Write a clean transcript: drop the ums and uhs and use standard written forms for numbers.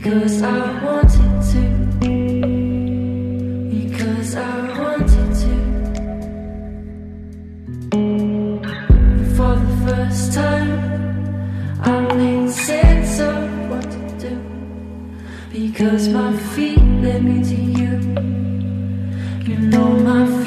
because I wanted to, because I wanted to. And for the first time I made sense of what to do, because my feet led me to you. You know my